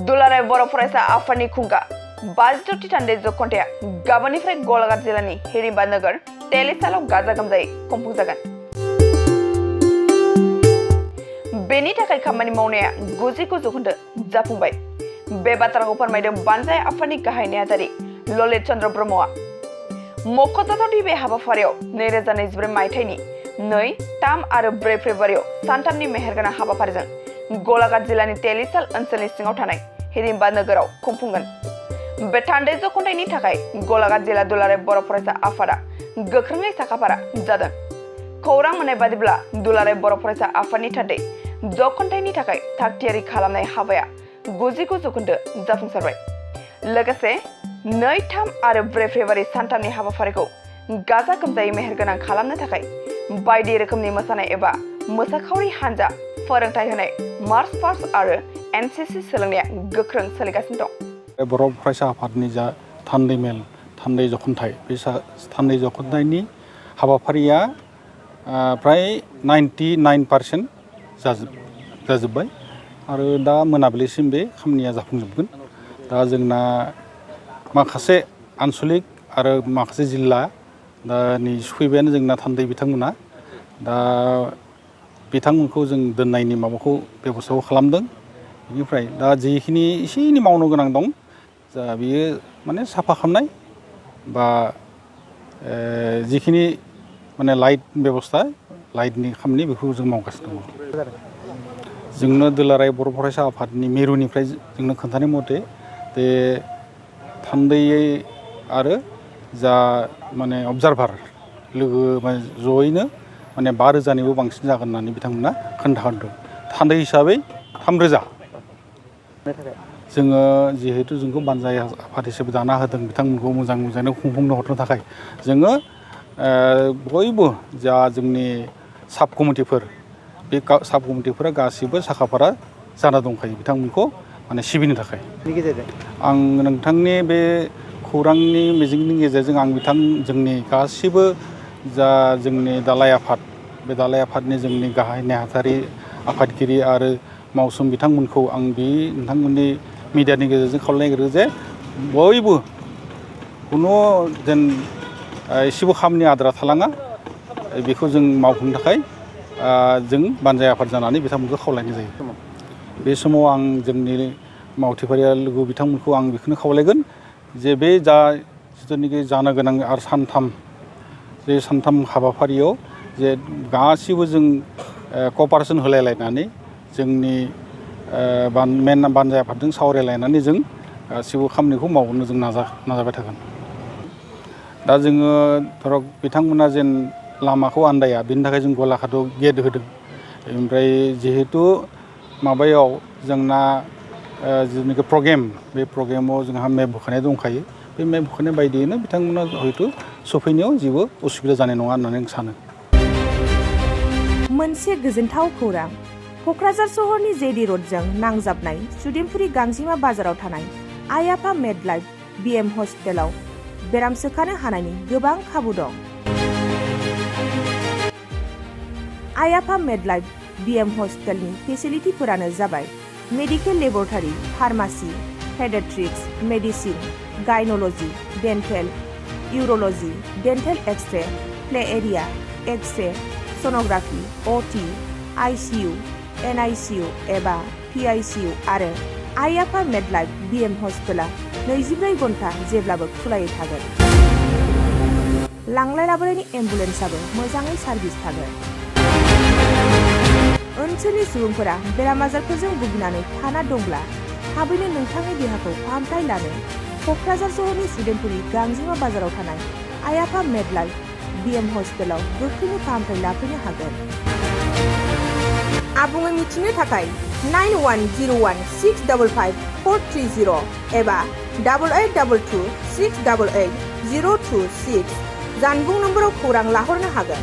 दुलाराय बर' फरायसा आफादनि खुंगा 52थि थान्दै जख'न्थाया गाबोननिफ्राय गलाघाट जिल्लानि हिरिम्बा नोगोर तेलिसालाव गाजा गोमजायै खुंफुंजागोन। बेनि थाखाय खामानि मावनाया 99% जाफुंबाय। बे बाथ्राखौ फोरमायदों बानजाय आफादनि गाहाय नेहाथारि ललित चन्द्र ब्रह्मआ। मख'जाथावदि बे हाबाफारियाव 2024 मायथाइनि 2, 3 आरो 4 फेब्रुवारियाव सानथामनि मेहेरगोनां हाबाफारिजों गलाघाट जिल्लानि तेलिसाल ओनसोलनि सिङाव थानाय हिरिम्बा नोगोराव खुंफुंगोन। बे थान्दै जख'न्थायनि थाखाय गलाघाट जिल्ला दुलाराय बर' फरायसा आफादा गोख्रोङै साखाफारा जादों। खौरां मोननाय बादिब्ला दुलाराय बर' फरायसा आफादनि थान्दै जख'न्थायनि थाखाय थागथियारि खालामनाय हाबाया 99% जाफुंसारबाय। लोगोसे 2, 3 आरो 4 फेब्रुवारि सानथामनि हाबाफारिखौ गाजा गोमजायै मेहेरगोनां खालामनो थाखाय बायदि रोखोमनि मोसानाय एबा मोसाखावरि हानजा फोरोंथाय होनाय मार्च पास्ट आरो एनसीसी सोलोंनाया गोख्रों सोलिगासिनो दं। बर' फरायसा आफादनि जा थान्दै मेल थान्दै जख'न्थाय बे थान्दै जख'न्थायनि हाबाफारिया प्राय 99% जाजोब्बाय आरो दा मोनाबिलिसिम बे खामानिया जाफुंजोबगोन। दा जोंना माखासे आनसलिक आरो माखासे जिल्ला दा नै सफैबायानो जोंना थान्दै बिथांमोना। दा बिथांमोनखौ जों दोननायनि माबाखौ बेबस्थाखौ खालामदों। बेनिफ्राय दा जिखिनि एसे एनै मावनो गोनां दं जा बियो माने साफा खालामनाय बा जिखिनि माने लाइट बेबस्था लाइटनि खामानि बेखौ जों मावगासिनो दङ। जोंनो दुलाराय बर' फरायसा आफादनि मिरुनिफ्राय जोंनो खोन्थानाय मथे बे थान्दैयै आरो जा माने अबजारभार लोगो जयैनो माने 5000निबो बांसिन जागोन होननानै बिथांमोना खोन्थाहरदों। थान्दै हिसाबै 3000 जोङो जिहेतु जोंखौ बानजाय आफाद हिसाबै दाना होदों बिथांमोनखौ मोजाङै खुंफुंनो हरनो थाखाय जोङो बयबो जा जोंनि साब कमिटिफोर बे साब कमिटिफोरा गासिबो साखाफारा जाना दंखायो बिथांमोनखौ माने सिबिनो थाखाय। आं नोंथांनि बे खौरांनि मिजिंनि गेजेरजों आं जोंनि गासिबो जा जोंनि दालाय आफाद बे दालाय आफादनि जोंनि गाहाय नेहाथारि आफादगिरि आरो मावसोम बिथांमोनखौ आं बे नोंथांमोननि मिडियानि गेजेरजों खावलायनो नागिरो जे बयबो खुनु जेन एसेबो खामानि आद्रा थालाङा बेखौ जों मावफुंनो थाखाय जों बानजाय आफाद जानानै बिथांमोनखौ खावलायनाय जायो। बे समाव आं जोंनि मावथिफारिया लोगो बिथांमोनखौ आं बेखौनो खावलायगोन जे बे जा जिथुनाखि जानो गोनां आरो सानथाम हाबाफारियाव जे गासिबो जों कपारेसन होलायलायनानै जोंनि मेन बानजाय आफादजों सावरायलायनानै जों गासिबो खामानिखौ मावनो जों नाजाबाय थागोन। दा जोङो धरक बिथांमोना जेन लामाखौ आन्दाया बेनि थाखाय जों गलाघाटआव गेट होदों। ओमफ्राय जिहेतु माबायाव जोंना जिथुनाखि प्रग्राम बे प्रग्रामाव जोंहा मेप होखानाय दंखायो। बे मेप होखानाय बायदियैनो बिथांमोना हयथ' सफैनायाव जेबो उसुबिदा जानाय नङा होननानै आं सानो। मोनसे गोजोनथाव खौरां। क'क्राझार सहरनि जेडि रडजों नांजाबनाय सुदेमपुरि गांजिमा बाजाराव थानाय आइ आफा मेडलाइफ बिएम हस्पिटालाव बेराम सोखानो हानायनि गोबां खाबु दं। आइ आफा मेडलाइफ बिएम हस्पिटालनि फेसिलिटिफोरानो जाबाय medical laboratory, pharmacy, paediatrics, medicine, gynaecology, dental, urology, dental x-ray, play area, x-ray, sonography, OT, ICU, NICU एबा पिआइसिइउ आरो आइ आफा मेडलाइफ बिएम हस्पिटाला 24 घन्टा जेब्लाबो खुलायै थागोन। लांलाय लाबोलायनि एम्बुलेन्सआबो मोजाङै सार्भिस थागोन। ओनसोलनि सुबुंफोरा बेराम आजारफोरजों भुगिनानै थाना दंब्ला थाबैनो नोंथांनि देहाखौ फाहामथाय लानो क'क्राझार सहरनि सुदेमपुरि गांजिमा बाजाराव थानाय आइ आफा मेडलाइफ बिएम हस्पिटालाव गोख्रैनो फाहामथाय लाफैनो हागोन। आबुङै मिथिनो थाखाय 9101655430 एबा 8822 688 026 जानबुं नम्बराव खौरां लाहरनो हागोन।